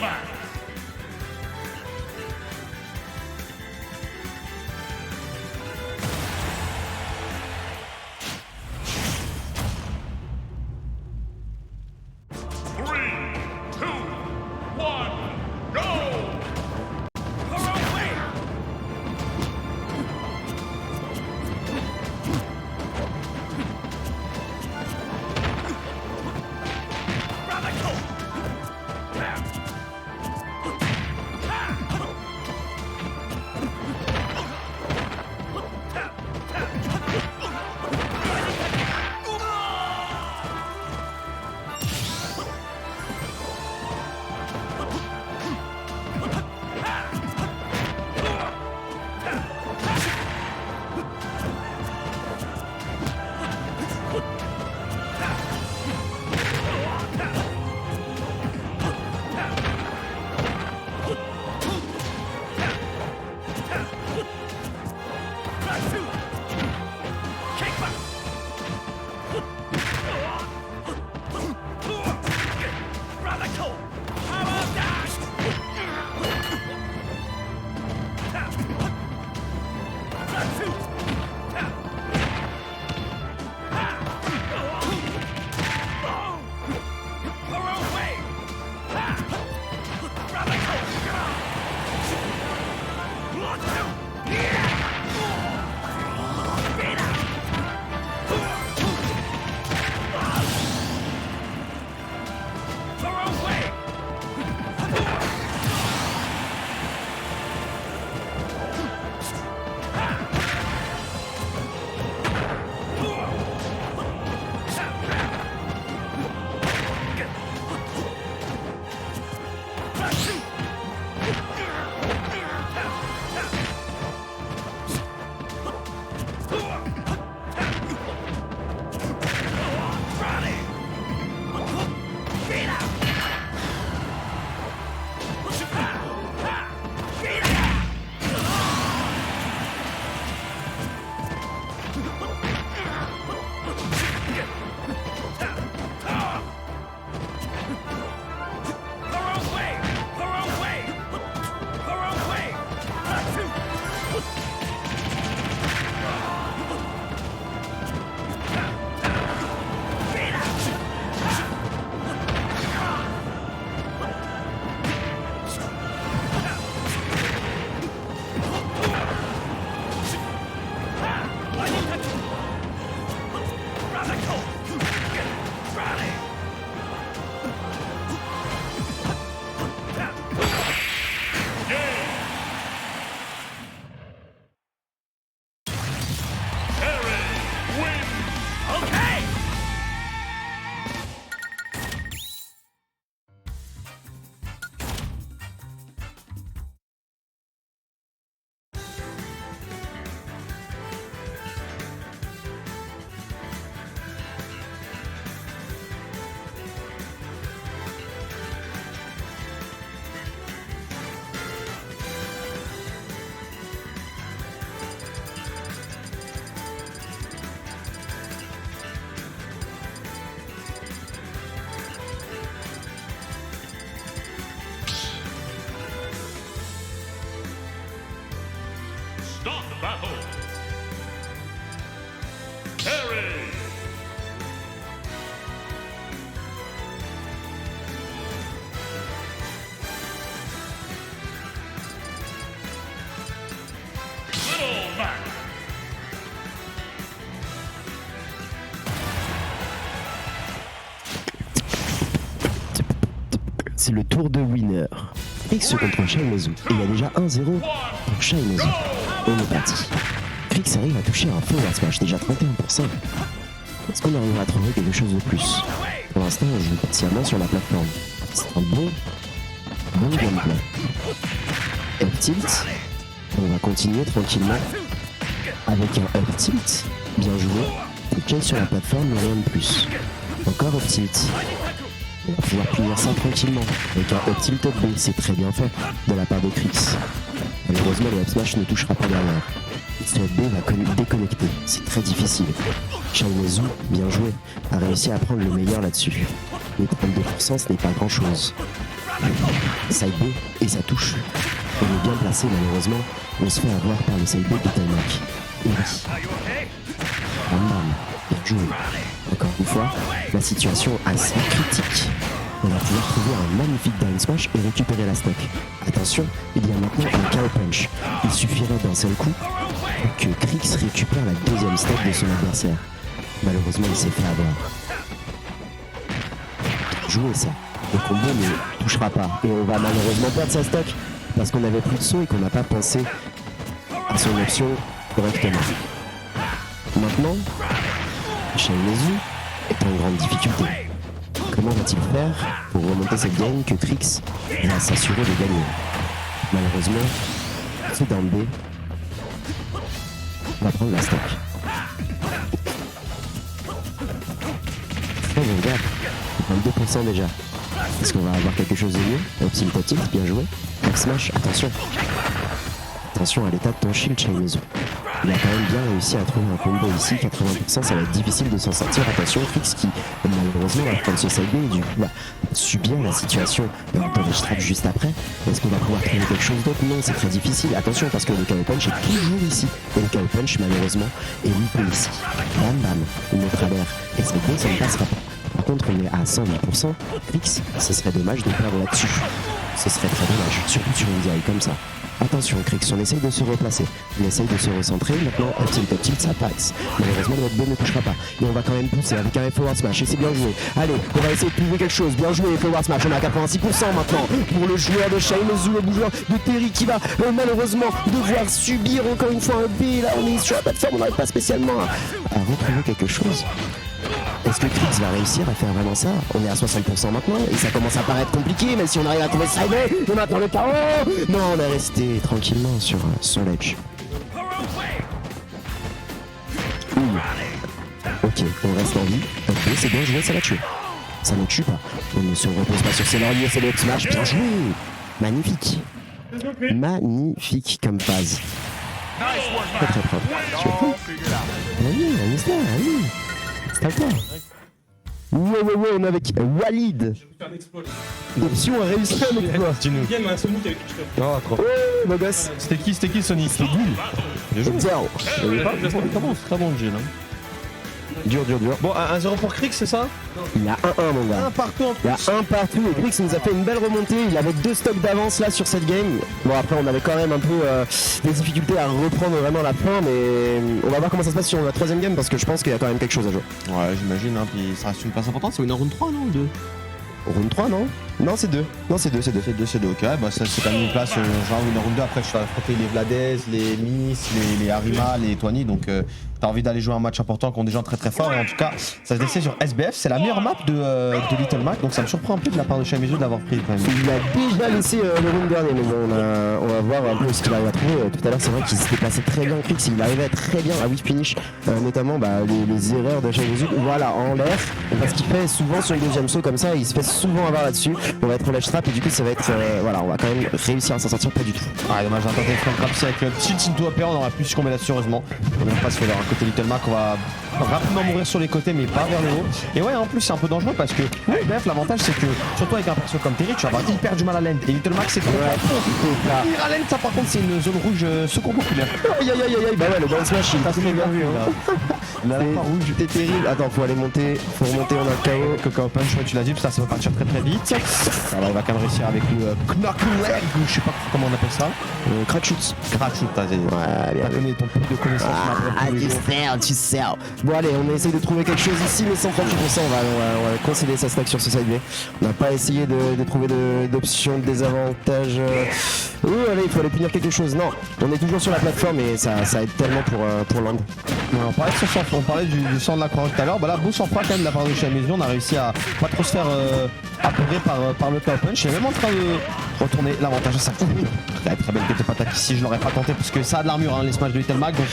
match. Start the battle. Terry. Little Mac. C'est le tour de winner. Frix contre Shainezu. Et il y a déjà 1-0 pour Shainezu. On est parti. Frix arrive à toucher un feu à smash, déjà 31%. Est-ce qu'on arrivera à trouver quelque chose de plus? Pour l'instant, on joue patiemment sur la plateforme. C'est un bon gameplay. Up tilt. On va continuer tranquillement avec un up tilt. Bien joué. Ok sur la plateforme, mais rien de plus. Encore up tilt. On va pouvoir punir ça tranquillement avec un up tilt up B, c'est très bien fait de la part de Frix. Malheureusement le up smash ne touchera pas derrière. Ce up B va déconnecter, c'est très difficile. Shainezu, bien joué, a réussi à prendre le meilleur là-dessus. Mais 32% ce n'est pas grand chose. Side B et ça touche. On est bien placé malheureusement. On se fait avoir par le side B de Telmac. Et oui. Bam bam. Bien joué. Encore une fois, la situation assez critique. On va pouvoir trouver un magnifique down smash et récupérer la stock. Attention, il y a maintenant un KO punch. Il suffirait d'un seul coup pour que Krix récupère la deuxième stock de son adversaire. Malheureusement, il s'est fait avoir. Jouer ça. Le combo ne touchera pas. Et on va malheureusement perdre sa stock parce qu'on n'avait plus de saut et qu'on n'a pas pensé à son option correctement. Maintenant, Shainezu est en grande difficulté. Comment va-t-il faire pour remonter cette game que Krix va s'assurer de gagner? Malheureusement, ce down B va prendre la stock. Très bon gap, 22% déjà. Est-ce qu'on va avoir quelque chose de mieux? Optim tilt, bien joué. Back smash, attention. Attention à l'état de ton shield, Shainezu. Il a quand même bien réussi à trouver un combo ici, 80%, ça va être difficile de s'en sortir. Attention, Krix qui malheureusement va prendre ce side B et du coup va subir la situation dans les straps juste après. Est-ce qu'on va pouvoir trouver quelque chose d'autre? Non, c'est très difficile. Attention parce que le KO punch est toujours ici. Et le KO punch malheureusement est loupé ici. Bam bam, une autre à l'air. Et c'est bon, ça ne passera pas. Par contre, on est à 108%. Krix, ce serait dommage de perdre là-dessus. Ce serait très dommage, surtout sur une DI comme ça. Attention, Krix, on essaye de se replacer, on essaye de se recentrer. Maintenant, un tilt, ça passe. Malheureusement, notre B ne touchera pas. Et on va quand même pousser avec un forward smash. Et c'est bien joué. Allez, on va essayer de trouver quelque chose. Bien joué, forward smash. On est à 86% maintenant pour le joueur de Shainezu, le joueur de Terry qui va malheureusement devoir subir encore une fois un B. Là, on est sur la plateforme, on n'arrive pas spécialement à retrouver quelque chose. Est-ce que Krix va réussir à faire vraiment ça? On est à 60% maintenant et ça commence à paraître compliqué, même si on arrive à trouver side et maintenant le KO. Non, on est resté tranquillement sur son ledge. Ok, on reste en vie. Ok, c'est bien joué, ça l'a tué. Ça ne tue pas. On ne se repose pas sur ses lauriers, c'est le smash. Bien joué. Magnifique. Magnifique comme phase. Très très propre. Tu vois? Oui, on est là, oui. C'est à toi. Ouais, on est avec Walid. Option a réussi un exploit. Dis-nous. Oh, trop. Ouais, beau gosse. C'était qui Sony? C'était Ghoul. Bien joué. Très bon le jeu là. Dur. Bon, 1-0 pour Krix, c'est ça? Il y a 1-1 mon gars. Un partout en Il y plus. a un partout et Krix nous a fait une belle remontée. Il avait 2 stocks d'avance là sur cette game. Bon après on avait quand même un peu des difficultés à reprendre vraiment la fin, mais on va voir comment ça se passe sur la 3ème game parce que je pense qu'il y a quand même quelque chose à jouer. Ouais, j'imagine, hein, puis ça reste une place importante. C'est une round 3, non? Ou 2? Round 3 non? Non c'est 2. Non c'est 2. C'est 2, ok. Bah, ça, c'est quand même une place, genre une round 2. Après, je suis affronté les Vladez, les Miss, les Harima, les Toani. Donc, t'as envie d'aller jouer un match important contre des gens très très forts. Et en tout cas, ça se décide sur SBF. C'est la meilleure map de Little Mac. Donc, ça me surprend un peu de la part de Shainezu de l'avoir pris quand même. Il a déjà laissé le round dernier, mais bon, on va voir un peu ce qu'il arrive à trouver. Tout à l'heure, c'est vrai qu'il s'était placé très bien, Krix. Il arrivait très bien à whiff finish, notamment les erreurs de Shainezu. Voilà, en l'air. Parce qu'il fait souvent sur le deuxième saut comme ça, il se fait souvent avoir là-dessus. On va être au ledge trap et du coup, ça va être. Voilà, on va quand même réussir à s'en sortir, pas du tout. Ah, dommage, j'ai tenté de front trap ici avec le petit into upper. On aurait pu succomber là-dessus, heureusement. On n'a pas se faire un côté Little Mac. On va rapidement mourir sur les côtés, mais pas vers le haut. Et ouais, en plus, c'est un peu dangereux parce que SBF, l'avantage, c'est que surtout avec un perso comme Terry, tu vas avoir hyper du mal à land. Et Little Mac, c'est trop pire à land, ça par contre, c'est une zone rouge secours populaire. Aïe, bah ouais, le down smash, il passe bien vu. La part rouge. C'est terrible. Attends, faut aller monter. Faut remonter, on a le KO. Coco punch, ouais, tu l'as dit, ça va partir très très vite. Alors, il va quand même réussir avec le knock leg, ou je sais pas comment on appelle ça. Crack shoot. Crack shoot, t'as dit. Ouais, bien. T'as donné ton peu de connaissances. Tu sers. Bon, allez, on essaie de trouver quelque chose ici, mais sans 38%, on va concéder sa stack sur ce side B. On n'a pas essayé de trouver d'options de désavantage. Allez, il faut aller punir quelque chose. Non, on est toujours sur la plateforme et ça aide tellement pour Land. Ouais, on parlait du sang de la croix tout à l'heure. Bah là, beau sang-froid quand même de la part de Shainezu. On a réussi à pas trop se faire apeurer par le KO punch. Il est même en train de retourner l'avantage à sa coupe. Très belle côté patate ici, je l'aurais pas tenté parce que ça a de l'armure, hein, les smash de Little Mac. Donc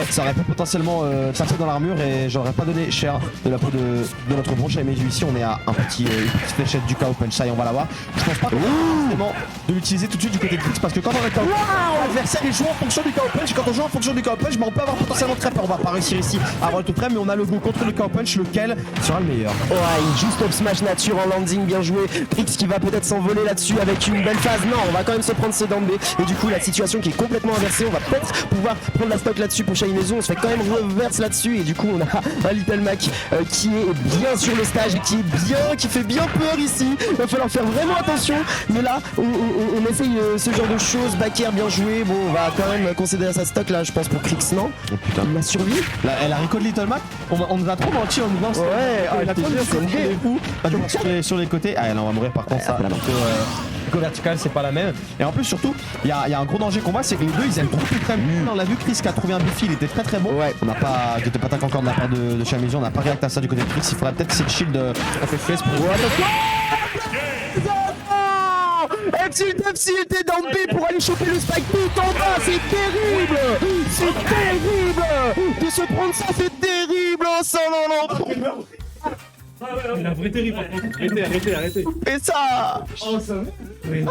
ça aurait pu potentiellement taper dans l'armure et j'aurais pas donné cher de la peau de notre bon Shainezu. Ici, on est à une petite fléchette du KO punch. Ça y est, on va l'avoir. Je pense pas forcément de l'utiliser tout de suite du côté de Krix parce que quand on est KO, l'adversaire il joue en fonction du KO punch. Et quand on joue en fonction du KO punch, on peut avoir potentiellement très peur. On va pas réussir ici à avoir le tout près, mais on a le go contre le KO punch, lequel sera le meilleur. Ouais, juste up smash nature en landing bien joué. Frix qui va peut-être s'envoler là-dessus avec une belle phase. Non, on va quand même se prendre ce Dambé. Et du coup, la situation qui est complètement inversée. On va peut-être pouvoir prendre la stock là-dessus pour Shaimezu. On se fait quand même reverse là-dessus. Et du coup, on a un Little Mac qui est bien sur le stage et qui fait bien peur ici. Il va falloir faire vraiment attention. Mais là, on essaye ce genre de choses. Backer bien joué. Bon, on va quand même considérer sa stock là, je pense, pour Krix, non? Oh putain. Il a survécu. Là, elle a recall Little Mac. On nous a trop menti en nous disant Ouais, il a t'es trop sûr, c'est une des fous. Sur les côtés. Ah, là, on va mourir par contre. Ça, plutôt vertical, c'est pas la même. Et en plus, surtout, il y a un gros danger qu'on voit, c'est que les deux ils aiment trop très bien. On l'a vu, Chris qui a trouvé un Buffy, il était très très bon. Ouais, on n'a pas. Qui était pas attaque encore de la part de Shaimezu, on n'a pas réacté à ça du côté de Chris. Il faudrait peut-être essayer de shield FFS pour. F-Shield était dans le B pour aller choper le spike tout en bas, c'est terrible! C'est terrible! De se prendre ça, c'est terrible! Oh, ça, non, non! Il a vrai terrible par contre. Arrêtez. Et ça! Oh ça. Oui.